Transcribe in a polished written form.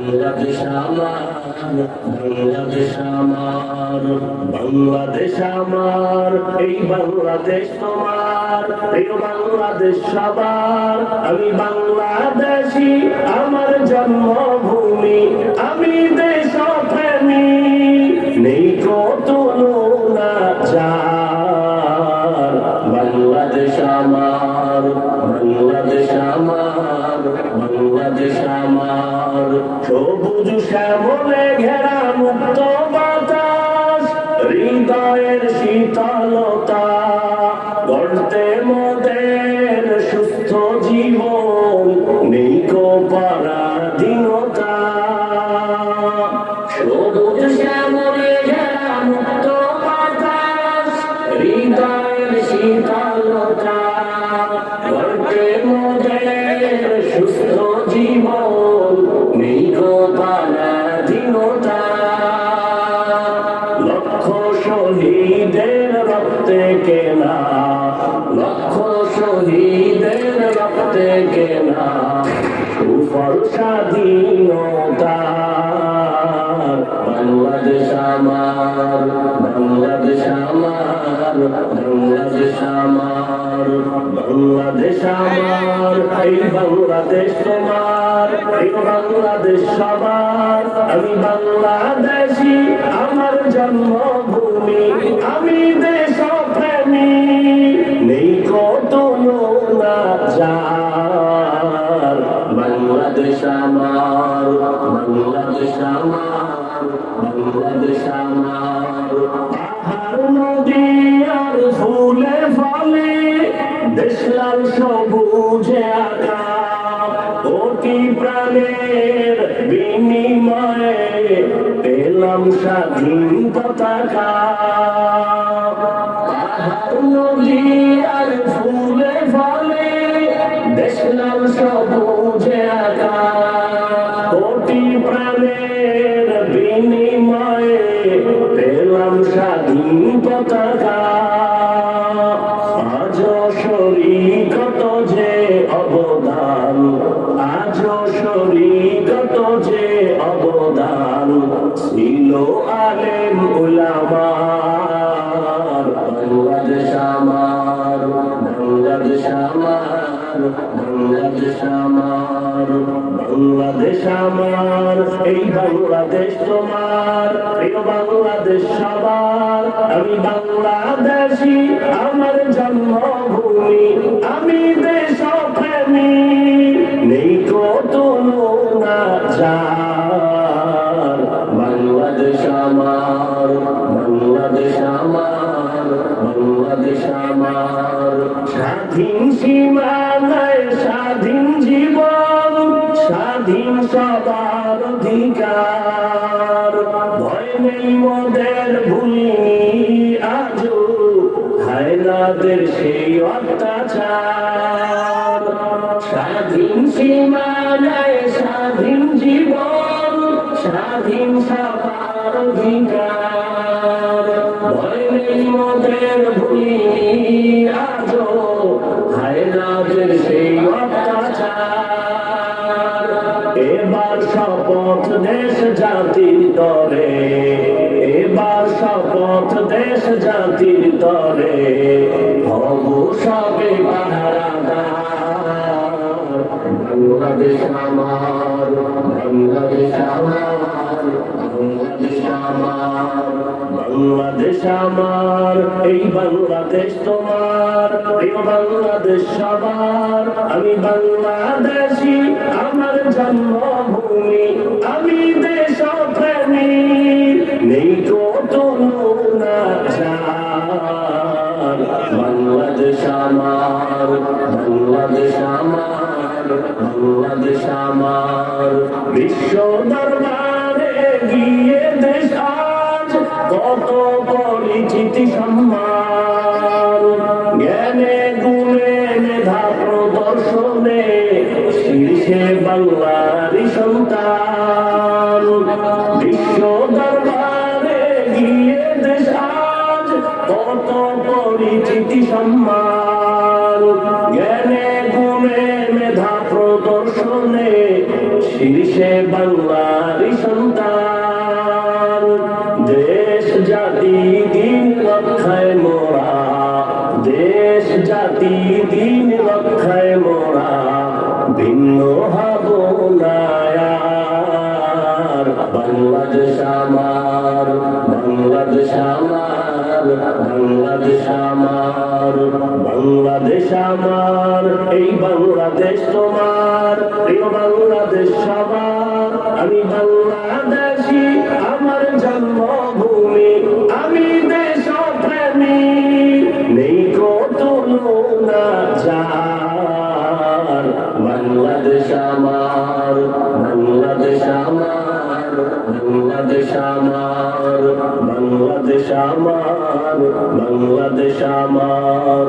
বাংলাদেশ আমার, বাংলাদেশ আমার, বাংলাদেশ আমার, এই বাংলাদেশ তোমার, এই বাংলাদেশ সবার। আমি বাংলাদেশী, আমার জন্মভূমি, আমি দেশপ্রেমী, নেই কত তুলনা যার। বাংলাদেশ আমার, বাংলাদেশ আমার, বাংলাদেশ আমার, সবুজ শ্যামলে ঘেরা মুক্ত বাতাস, হৃদয়ের শীতলতা, গড়তে মোদের সুস্থ জীবন, নেই কো পরাধীনতা। সবুজ শ্যামলে ঘেরা মুক্ত বাতাস, হৃদয়ের শীতলতা, গড়তে মোদের সুস্থ জীবন, নেই কো পরাধীনতা। লক্ষ শহীদের রক্তে কেনা, লক্ষ শহীদের রক্তে কেনা, সুফল স্বাধীনতা। বাংলাদেশ আমার, বাংলাদেশ আমার, বাংলাদেশ আমার, বাংলাদেশ আমার, এই বাংলাদেশ তোমার, এই বাংলাদেশ সবার। আমি বাংলাদেশী, আমার জন্মভূমি, আমি দেশপ্রেমী, নেই কত তুলনা যার। বাংলাদেশ আমার, বাংলাদেশ আমার, বাংলাদেশ আমার, পাহাড় নদী আর ফুলে ফলে, দেশ লাল সবুজে আঁকা, কোটি প্রাণের বিনিময়ে পেলাম স্বাধীন পতাকা। পাহাড় নদী আর ফুলে ফলে, দেশ লাল সবুজে আঁকা, কোটি প্রাণের বিনিময়ে পেলাম স্বাধীন পতাকা। আজ শরীকত যে অবদান, আজ শরীকত যে অবদান, ছিল আলেম উলামার। বাংলাদেশ আমার, বাংলাদেশ আমার, বাংলাদেশ আমার, বাংলাদেশ আমার, এই বাংলাদেশ তোমার, এই বাংলাদেশ সবার। আমি বাংলাদেশী, আমার জন্মভূমি, আমি দেশপ্রেমী, নেই কত তুলনা যার। বাংলাদেশ আমার, বাংলাদেশ আমার, বাংলাদেশ আমার, স্বাধীন সীমানায় স্বাধীন জীবন, স্বাধীন সবার অধিকার। ভয় নেই মোদের, ভুলিনি আজও হায়নাদের সেই অত্যাচার। স্বাধীন সীমানায় স্বাধীন জীবন, স্বাধীন সবার অধিকার। ভয় নেই মোদের, ভুলিনি আজও হায়নাদের সেই অত্যাচার। এবার শপথ দেশ জাতির তরে, এবার শপথ দেশ জাতির তরে, হব সবে পাহারাদার। বাংলাদেশ আমার, বাংলাদেশ আমার, বাংলাদেশ আমার, বাংলাদেশ আমার, এই বাংলাদেশ তোমার, এই বাংলাদেশ সবার। আমি বাংলাদেশী, আমার জন্মভূমি, আমি দেশপ্রেমী, নেই কত তুলনা যার। বাংলাদেশ আমার, বাংলাদেশ আমার, বাংলাদেশ আমার, বিশ্ব দরবারে গিয়ে দেশ আজ কত পরিচিতি সম্মান। জ্ঞানে গুণে মেধা প্রদর্শনে শীর্ষে বাংলারই সন্তান। বিশ্ব দরবারে গিয়ে দেশ আজ কত পরিচিতি সম্মান। জ্ঞানে গুণে মেধা প্রদর্শনে শীর্ষে বাংলারই সন্তান, দেশ জাতি দিন রক্ষায় মোরা, দেশ জাতি দিন রক্ষায় মোরা, ভিন্ন হব না আর। বাংলাদেশ আমার, বাংলাদেশ আমার, বাংলাদেশ আমার, বাংলাদেশ আমার, এই বাংলাদেশ তোমার, প্রিয় বাংলাদেশ সবার। আমি বাংলাদেশী, আমার জন্মভূমি, আমি দেশপ্রেমী, নেই কো তুলনা যার। বাংলাদেশ আমার, বাংলাদেশ আমার, বাংলাদেশ আমার, বাংলাদেশ আমার, বাংলাদেশ আমার।